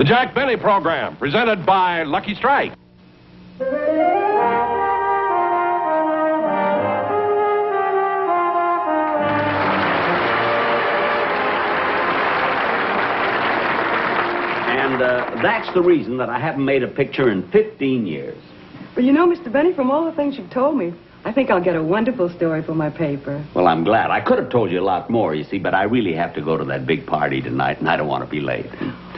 The Jack Benny Program, presented by Lucky Strike. And that's the reason that I haven't made a picture in 15 years. Well, you know, Mr. Benny, from all the things you've told me, I think I'll get a wonderful story for my paper. Well, I'm glad. I could have told you a lot more, you see, but I really have to go to that big party tonight, and I don't want to be late.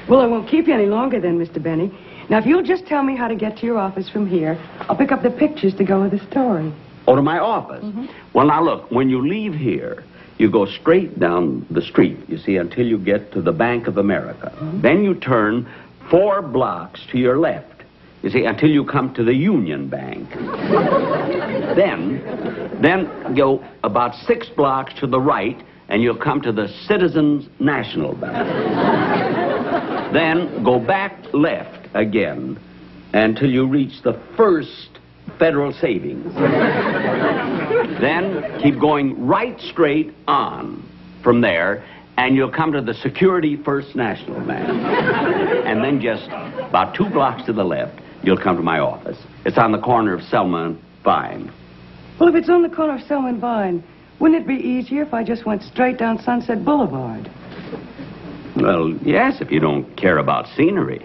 Well, I won't keep you any longer then, Mr. Benny. Now, if you'll just tell me how to get to your office from here, I'll pick up the pictures to go with the story. Oh, to my office? Mm-hmm. Well, now, look, when you leave here, you go straight down the street, you see, until you get to the Bank of America. Mm-hmm. Then you turn 4 blocks to your left, you see, until you come to the Union Bank. Then go about 6 blocks to the right, and you'll come to the Citizens National Bank. Then go back left again until you reach the First Federal Savings. Then keep going right straight on from there, and you'll come to the Security First National Bank. And then just about 2 blocks to the left, you'll come to my office. It's on the corner of Selma and Vine. Well, if it's on the corner of Selma and Vine, wouldn't it be easier if I just went straight down Sunset Boulevard? Well, yes, if you don't care about scenery.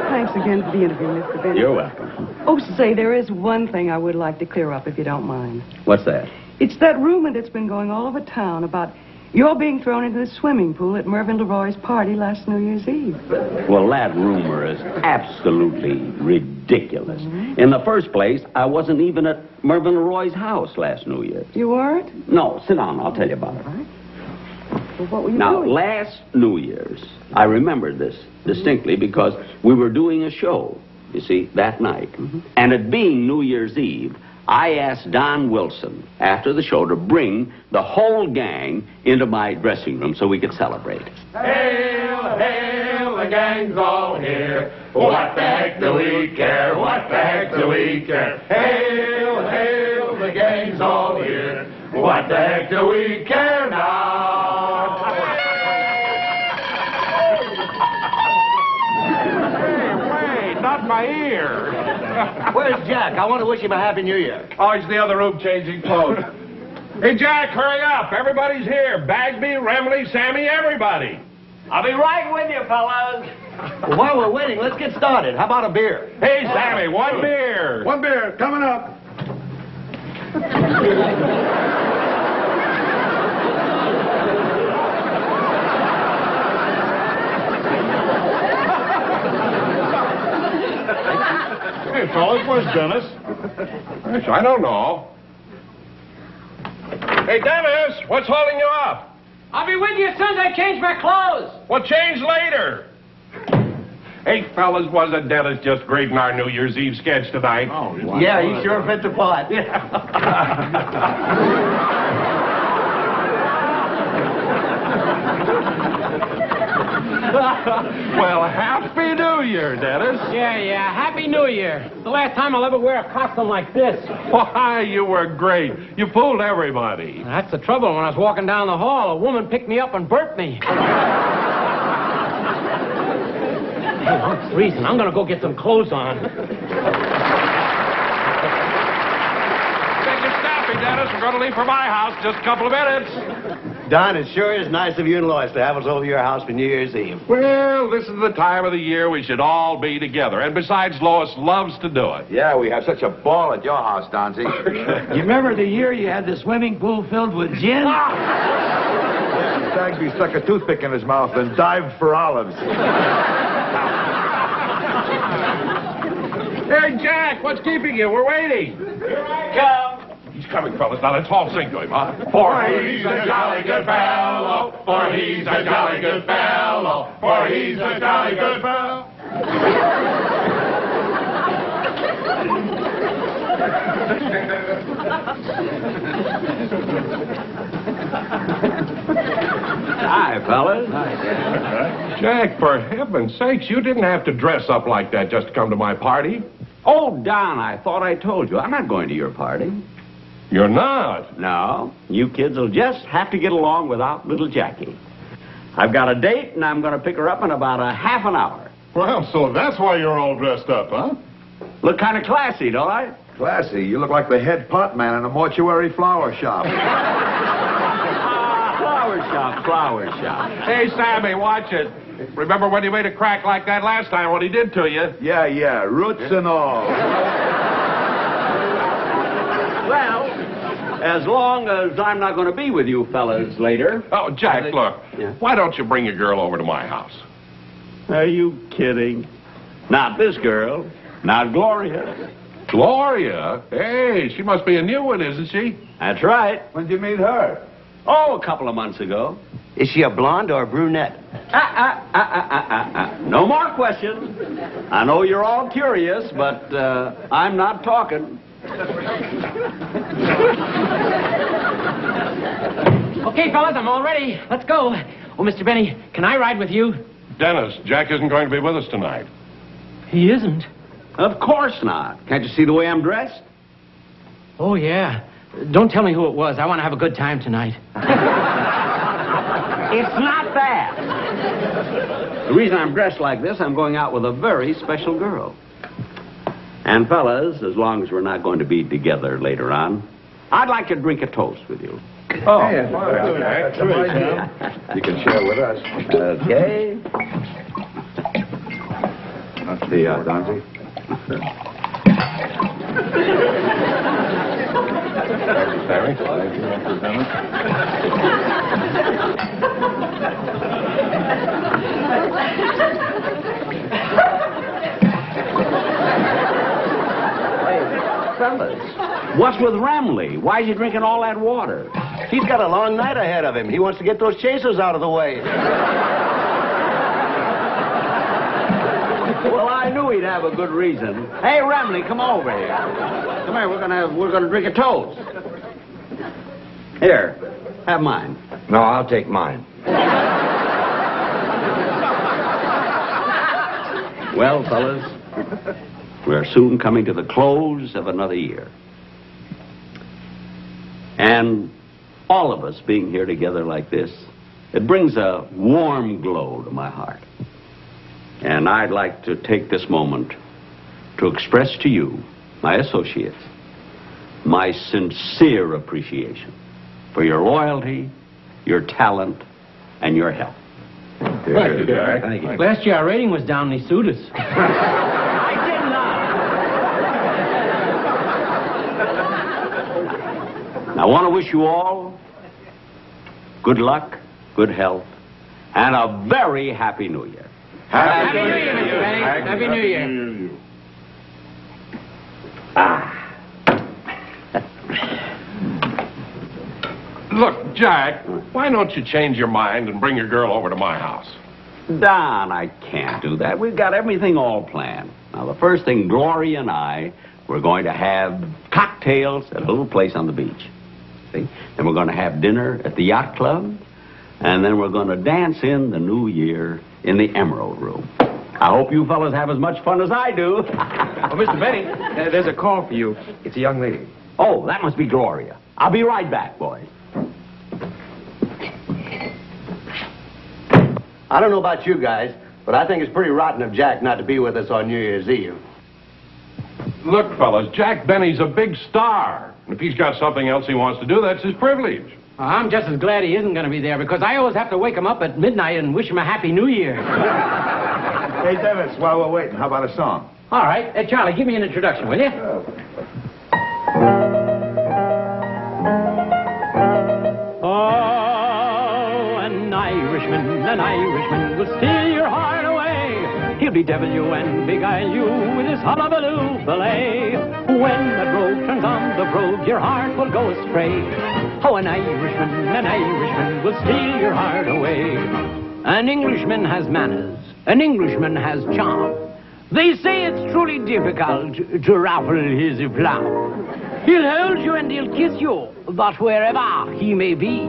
Thanks again for the interview, Mr. Benny. You're welcome. Oh, say, there is one thing I would like to clear up, if you don't mind. What's that? It's that rumor that's been going all over town about you're being thrown into the swimming pool at Mervyn LeRoy's party last New Year's Eve. Well, that rumor is absolutely ridiculous. Mm-hmm. In the first place, I wasn't even at Mervyn LeRoy's house last New Year. You weren't? No, sit down. I'll tell you about it. All right. Well, what were you doing? Now, doing? last New Year's, I remember this distinctly because we were doing a show, you see, that night. Mm-hmm. And it being New Year's Eve, I asked Don Wilson after the show to bring the whole gang into my dressing room so we could celebrate. Hail, hail, the gang's all here. What the heck do we care? What the heck do we care? Hail, hail, the gang's all here. What the heck do we care now? Hey, wait, not my ear. Where's Jack? I want to wish him a Happy New Year. Oh, he's in the other room changing clothes. Hey, Jack, hurry up. Everybody's here. Bagby, Remley, Sammy, everybody. I'll be right with you, fellas. Well, while we're waiting, let's get started. How about a beer? Hey, Sammy, 1 beer. One beer, coming up. Hey, fellas, where's Dennis? Gosh, I don't know. Hey, Dennis, what's holding you up? I'll be with you as soon as I change my clothes. Well, change later. Hey, fellas, wasn't Dennis just great in our New Year's Eve sketch tonight? Oh, yeah, he sure fit the part. Well, Happy New Year, Dennis. Yeah, Happy New Year. The last time I'll ever wear a costume like this. Why, you were great. You fooled everybody. That's the trouble. When I was walking down the hall, a woman picked me up and burped me. Hey, I'm freezing. I'm going to go get some clothes on. Take your staffing, Dennis. We're going to leave for my house in just a couple of minutes. Don, it sure is nice of you and Lois to have us over your house for New Year's Eve. Well, this is the time of the year we should all be together. And besides, Lois loves to do it. Yeah, we have such a ball at your house, Donzie. You remember the year you had the swimming pool filled with gin? Bagby stuck a toothpick in his mouth and dived for olives. Hey, Jack, what's keeping you? We're waiting. Here I come. He's coming, fellas. Now, let's all sing to him, huh? For he's a jolly good fellow. For he's a jolly good fellow. For he's a jolly good fellow. Hi, fellas. Jack, for heaven's sakes, you didn't have to dress up like that just to come to my party. Oh, Don, I thought I told you. I'm not going to your party. You're not? No, you kids will just have to get along without little Jackie. I've got a date, and I'm going to pick her up in about a half an hour. Well, so that's why you're all dressed up, huh? Look kind of classy, don't I? Classy. You look like the head pot man in a mortuary flower shop. Flower shop. Hey, Sammy, watch it. Remember when you made a crack like that last time, what he did to you? Yeah, roots and all. Well, as long as I'm not going to be with you fellas later. Oh, Jack, look. Yeah. Why don't you bring your girl over to my house? Are you kidding? Not this girl. Not Gloria. Gloria? Hey, she must be a new one, isn't she? That's right. When did you meet her? Oh, a couple of months ago. Is she a blonde or a brunette? No more questions. I know you're all curious, but I'm not talking. Okay, fellas, I'm all ready. Let's go. Oh, Mr. Benny, can I ride with you? Dennis, Jack isn't going to be with us tonight. He isn't. Of course not. Can't you see the way I'm dressed? Oh, yeah. Don't tell me who it was. I want to have a good time tonight. It's not that. The reason I'm dressed like this, I'm going out with a very special girl. And fellas, as long as we're not going to be together later on, I'd like to drink a toast with you. Oh, hey, that's a nice idea. You can share with us. Okay. See ya, Donzie. Sammy? Fellas, what's with Ramley? Why is he drinking all that water? He's got a long night ahead of him. He wants to get those chasers out of the way. Well, I knew he'd have a good reason. Hey, Ramley, come over here. Come here, we're gonna drink a toast. Here, have mine. No, I'll take mine. Well, fellas, we're soon coming to the close of another year. And all of us being here together like this, it brings a warm glow to my heart. And I'd like to take this moment to express to you, my associates, my sincere appreciation for your loyalty, your talent, and your help. Thank you, Jack. Thank you. Last year, our rating was down. They sued us. I did not. I want to wish you all good luck, good health, and a very happy New Year. Happy New Year, Mr. Benny. Happy New Year. Look, Jack, why don't you change your mind and bring your girl over to my house? Don, I can't do that. We've got everything all planned. Now, the first thing, Gloria and I, we're going to have cocktails at a little place on the beach. See? Then we're going to have dinner at the yacht club. And then we're going to dance in the new year in the Emerald Room. I hope you fellas have as much fun as I do. Oh, Mr. Benny, there's a call for you. It's a young lady. Oh, that must be Gloria. I'll be right back, boys. I don't know about you guys, but I think it's pretty rotten of Jack not to be with us on New Year's Eve. Look, fellas, Jack Benny's a big star. And if he's got something else he wants to do, that's his privilege. I'm just as glad he isn't going to be there because I always have to wake him up at midnight and wish him a Happy New Year. Hey, Dennis, while we're waiting, how about a song? All right. Charlie, give me an introduction, will you? Oh, an Irishman will steal your heart away. He'll bedevil you and beguile you with his hullabaloo ballet. When the brogue turns on the brogue, your heart will go astray. Oh, an Irishman will steal your heart away. An Englishman has manners, an Englishman has charm. They say it's truly difficult to ruffle his flower. He'll hold you and he'll kiss you, but wherever he may be,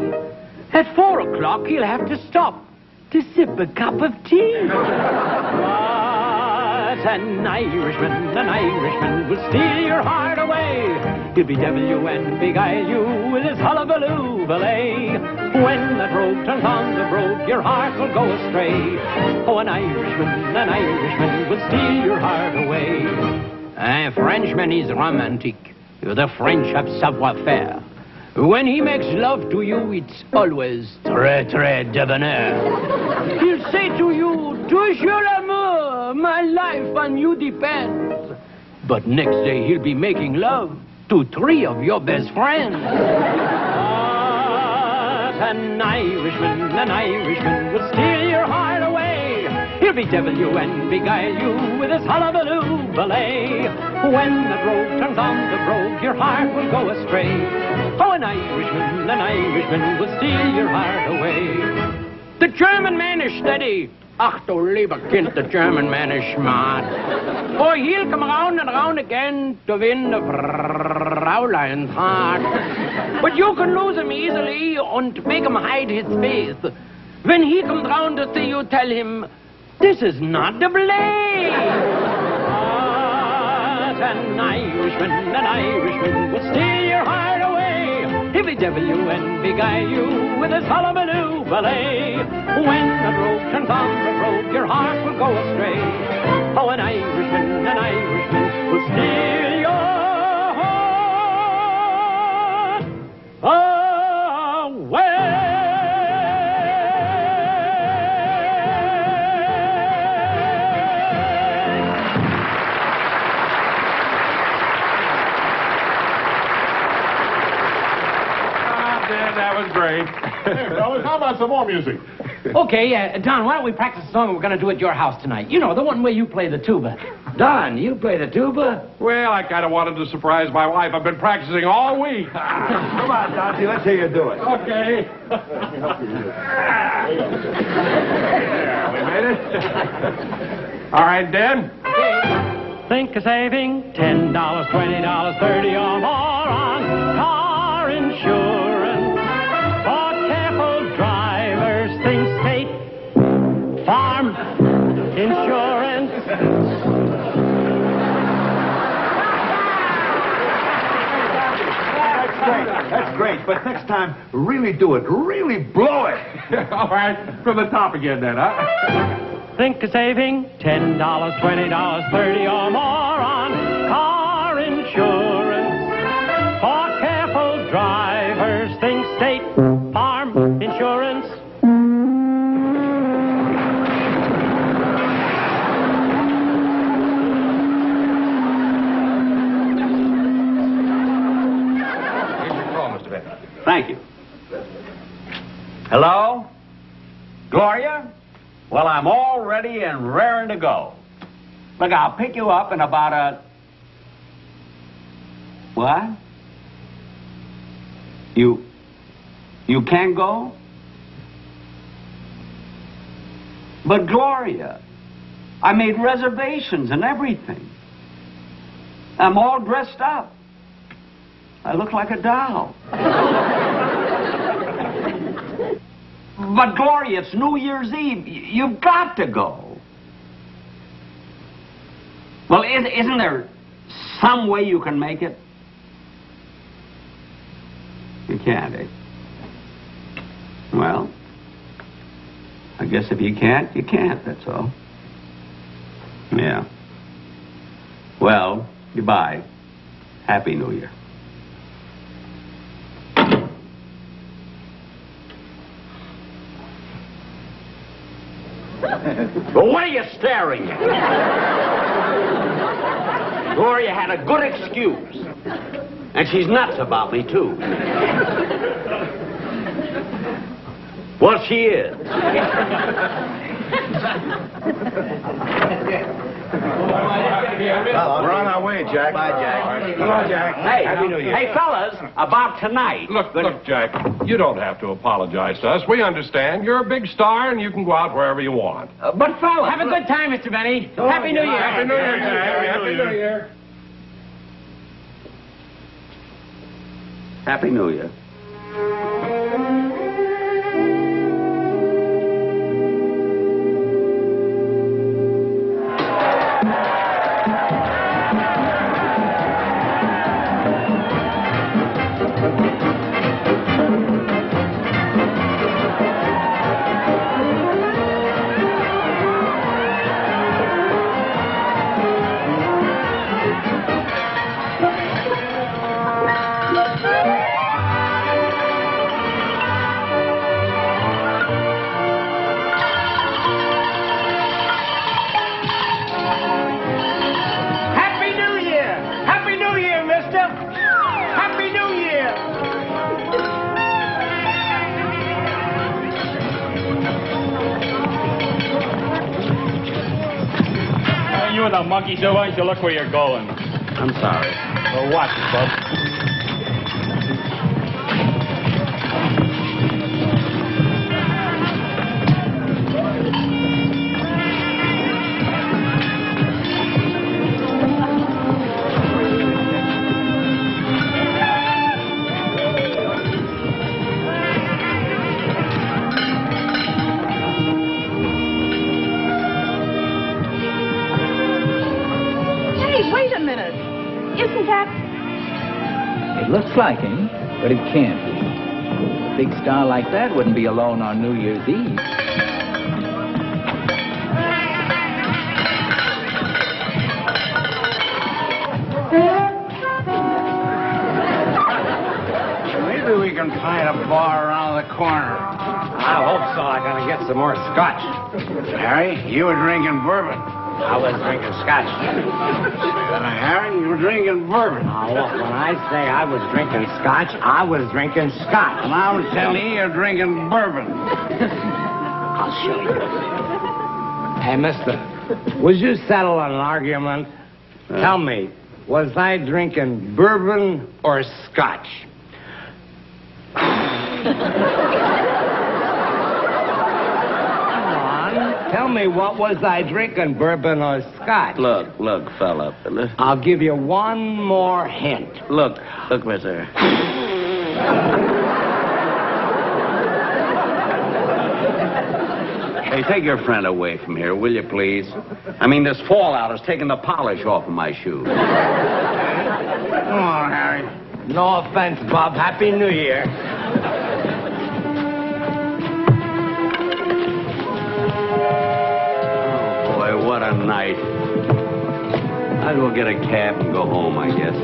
at 4 o'clock he'll have to stop to sip a cup of tea. But an Irishman will steal your heart away. He'll bedevil you and beguile you with his hullabaloo ballet. When that rogue turns on the brogue, your heart will go astray. Oh, an Irishman will steal your heart away. A Frenchman is romantic. The French have savoir-faire. When he makes love to you, it's always très, très debonair. He'll say to you, toujours l'amour, my life on you depends. But next day he'll be making love to 3 of your best friends. But an Irishman will steal your heart away. He'll bedevil you and beguile you with his hullabaloo ballet. When the rogue turns on the brogue, your heart will go astray. Oh, an Irishman will steal your heart away. The German man is steady. Ach, du lieber Kind, the German man is smart. For he'll come round and round again to win the Fräulein's heart. But you can lose him easily and make him hide his face. When he comes round to see you, tell him, this is not the blade. But an Irishman will steal your heart away. He'll bedevil you and beguile you with his hullabaloo ballet. When the rogue turns on the brogue, your heart will go astray. Oh, an Irishman will steal your heart away. That was great. Hey, fellas, how about some more music? Okay, Don, why don't we practice a song we're going to do at your house tonight? You know, the one where you play the tuba. Don, you play the tuba? Well, I kind of wanted to surprise my wife. I've been practicing all week. Come on, Dante, let's hear you do it. Okay. Yeah, we made it. All right, Dan. Think of saving $10, $20, $30 or more on car insurance. For careful drivers, think state farm insurance. That's great, but next time, really do it. Really blow it. All right, from the top again then, huh? Think of saving $10, $20, $30 or more on car insurance. For careful drivers, think State Farm Insurance. Here's your call, Mr. Benton. Thank you. Hello? Gloria? Well, I'm all ready and raring to go. Look, I'll pick you up in about a... What? You can't go? But, Gloria, I made reservations and everything. I'm all dressed up. I look like a doll. But, Gloria, it's New Year's Eve. You've got to go. Well, isn't there some way you can make it? You can't, eh? Well, I guess if you can't, you can't, that's all. Yeah. Well, goodbye. Happy New Year. But what are you staring at? Gloria had a good excuse. And she's nuts about me, too. Well, she is. We're on our way, Jack. Bye, Jack. Come on, Jack. Hey, Happy New Year. Hey, fellas, about tonight. Look, Jack, you don't have to apologize to us. We understand. You're a big star, and you can go out wherever you want. But, fellas... Have a good time, Mr. Benny. Happy New Year. Happy New Year, Jack. Happy New Year. Happy New Year. mister. Happy New Year. You and the monkey show, why don't you look where you're going? I'm sorry. Well, watch it, bub. Hey, wait a minute. Isn't that... It looks like him, but it can't be. A big star like that wouldn't be alone on New Year's Eve. Maybe we can find a bar around the corner. I hope so. I gotta get some more scotch. Harry, you were drinking bourbon. I was drinking scotch. Harry, you were drinking bourbon. Now, look, when I say I was drinking scotch, I was drinking scotch. And I'm telling you, you're drinking bourbon. I'll show you. Hey, mister, was you settle on an argument? Tell me, was I drinking bourbon or scotch? Tell me, what was I drinking, bourbon or scotch? Look, fella. I'll give you one more hint. Look, mister. Hey, take your friend away from here, will you, please? I mean, this fallout has taken the polish off of my shoes. Come on, Harry. No offense, Bob. Happy New Year. What a night. Might as well get a cab and go home, I guess.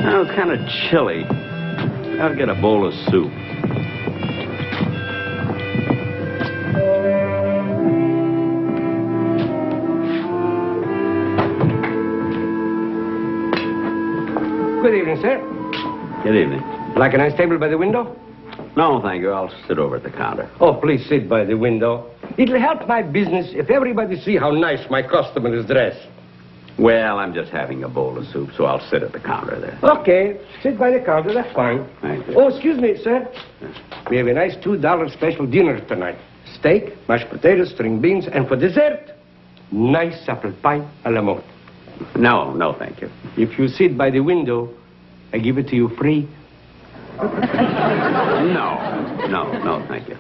Now, it's kind of chilly. I'll get a bowl of soup. Good evening, sir. Good evening. Like a nice table by the window? No, thank you. I'll sit over at the counter. Oh, please sit by the window. It'll help my business if everybody see how nice my customer is dressed. Well, I'm just having a bowl of soup, so I'll sit at the counter there. Okay, sit by the counter. That's fine. Thank you. Oh, excuse me, sir. We have a nice $2 special dinner tonight. Steak, mashed potatoes, string beans, and for dessert, nice apple pie a la mode. No, thank you. If you sit by the window, I give it to you free. No, thank you.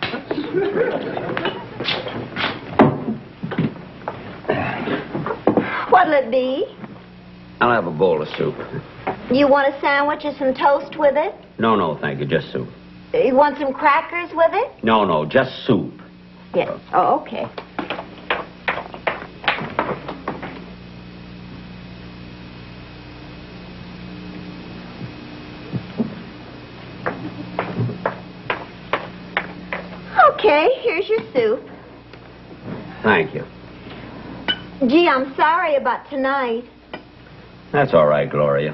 What'll it be? I'll have a bowl of soup. You want a sandwich or some toast with it? No, thank you. Just soup. You want some crackers with it? No, just soup. Yes. Oh, okay. Okay, here's your soup. Thank you. Gee, I'm sorry about tonight. That's all right, Gloria.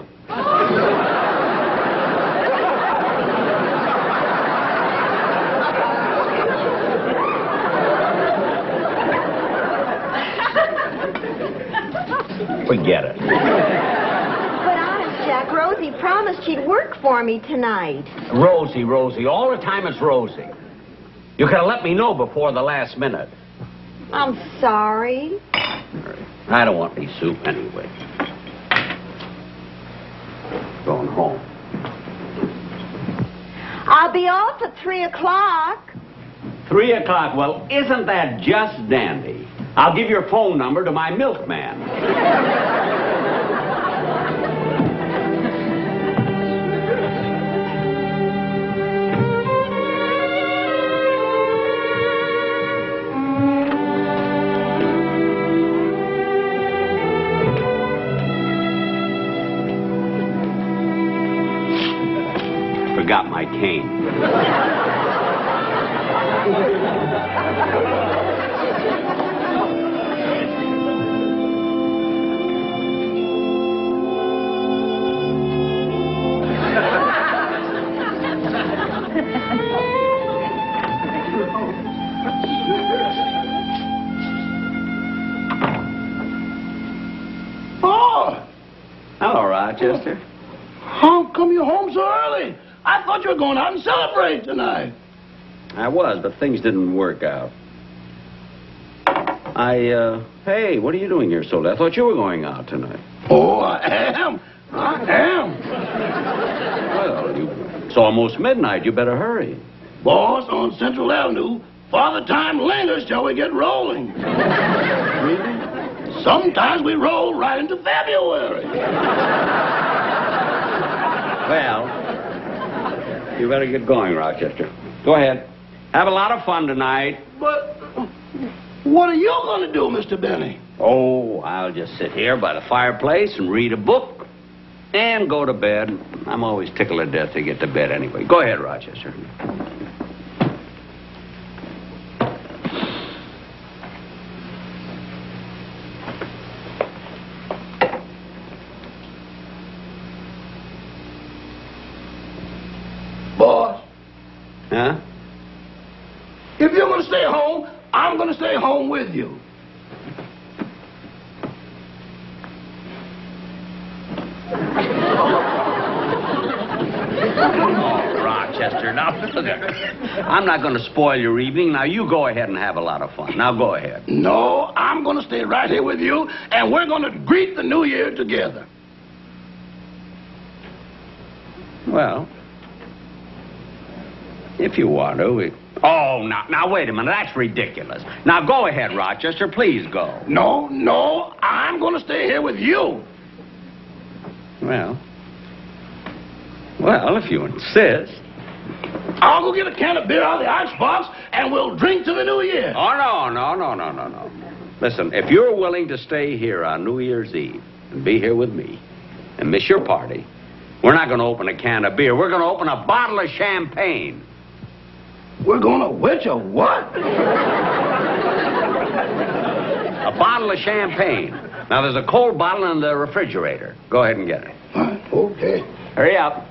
Forget it. But honest, Jack, Rosie promised she'd work for me tonight. Rosie. All the time it's Rosie. You could have let me know before the last minute. I'm sorry. I don't want any soup anyway. Going home. I'll be off at 3 o'clock. 3 o'clock. Well, isn't that just dandy? I'll give your phone number to my milkman. Forgot my cane. Rochester? How come you're home so early? I thought you were going out and celebrate tonight. I was, but things didn't work out. Hey, what are you doing here so late? I thought you were going out tonight. Oh, I am. Well, it's almost midnight. You better hurry. Boss, on Central Avenue, Father Time lingers till we get rolling. Really? Sometimes we roll right into February. Well, you better get going, Rochester. Go ahead. Have a lot of fun tonight. But what are you going to do, Mr. Benny? Oh, I'll just sit here by the fireplace and read a book and go to bed. I'm always tickled to death to get to bed anyway. Go ahead, Rochester. Boss. Huh? If you're going to stay home, I'm going to stay home with you. Oh, Rochester, now look at I'm not going to spoil your evening. Now, you go ahead and have a lot of fun. Now, go ahead. No, I'm going to stay right here with you, and we're going to greet the new year together. Well, if you want to. Oh, now, wait a minute. That's ridiculous. Now, go ahead, Rochester. Please go. No, I'm going to stay here with you. Well, if you insist. I'll go get a can of beer out of the icebox, and we'll drink to the new year. Oh, no. Listen, if you're willing to stay here on New Year's Eve and be here with me and miss your party, we're not going to open a can of beer. We're going to open a bottle of champagne. We're going to which a what? A bottle of champagne. Now, there's a cold bottle in the refrigerator. Go ahead and get it. Okay. Hurry up.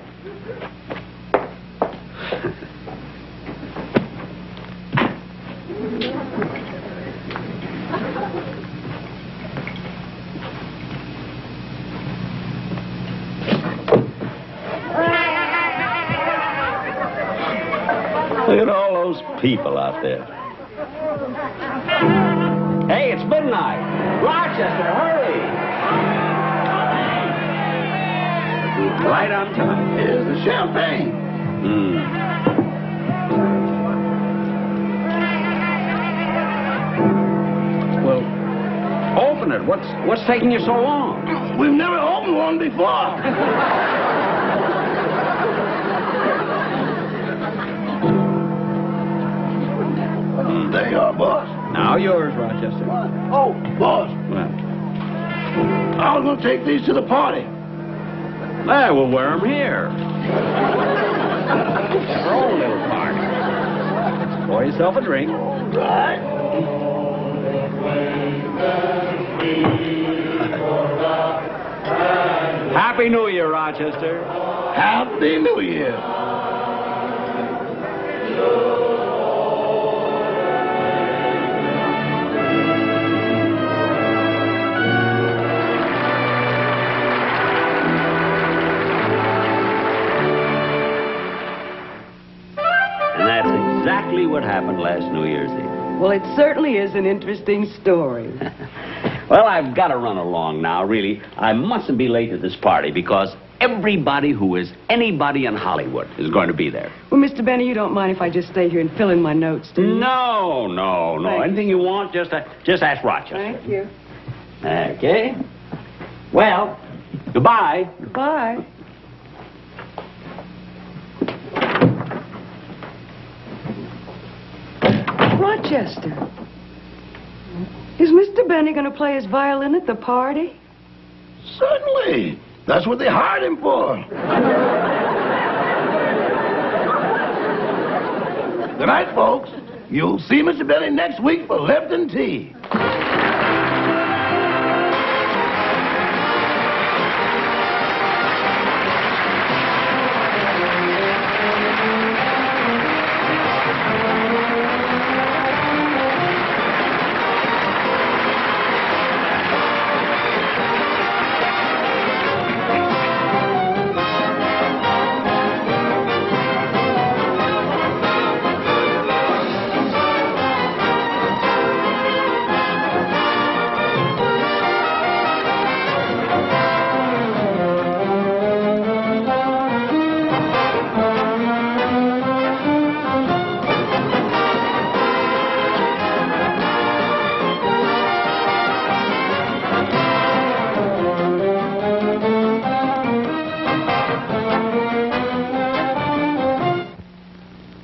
Look at all those people out there. Hey, it's midnight. Rochester, hurry. Right on time. Here's the champagne. Well, open it. What's taking you so long? We've never opened one before. There you are, boss. Now yours, Rochester. What? Oh, boss. What? I was going to take these to the party. Hey, we'll wear them here. Our own little party. Pour yourself a drink. Right. Happy New Year, Rochester. Happy New Year. Exactly what happened last New Year's Eve. Well, it certainly is an interesting story. Well, I've got to run along now, really. I mustn't be late to this party because everybody who is anybody in Hollywood is going to be there. Well, Mr. Benny, you don't mind if I just stay here and fill in my notes, do you? No. Thank Anything you want, just ask Rochester. Thank you. Okay. Well, goodbye. Goodbye. Rochester, is Mr. Benny going to play his violin at the party? Certainly. That's what they hired him for. Good night, folks. You'll see Mr. Benny next week for Lipton tea.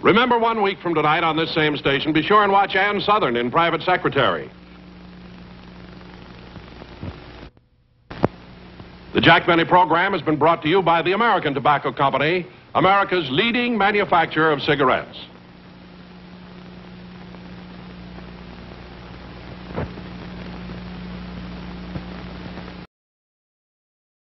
Remember, 1 week from tonight on this same station, be sure and watch Ann Southern in Private Secretary. The Jack Benny program has been brought to you by the American Tobacco Company, America's leading manufacturer of cigarettes.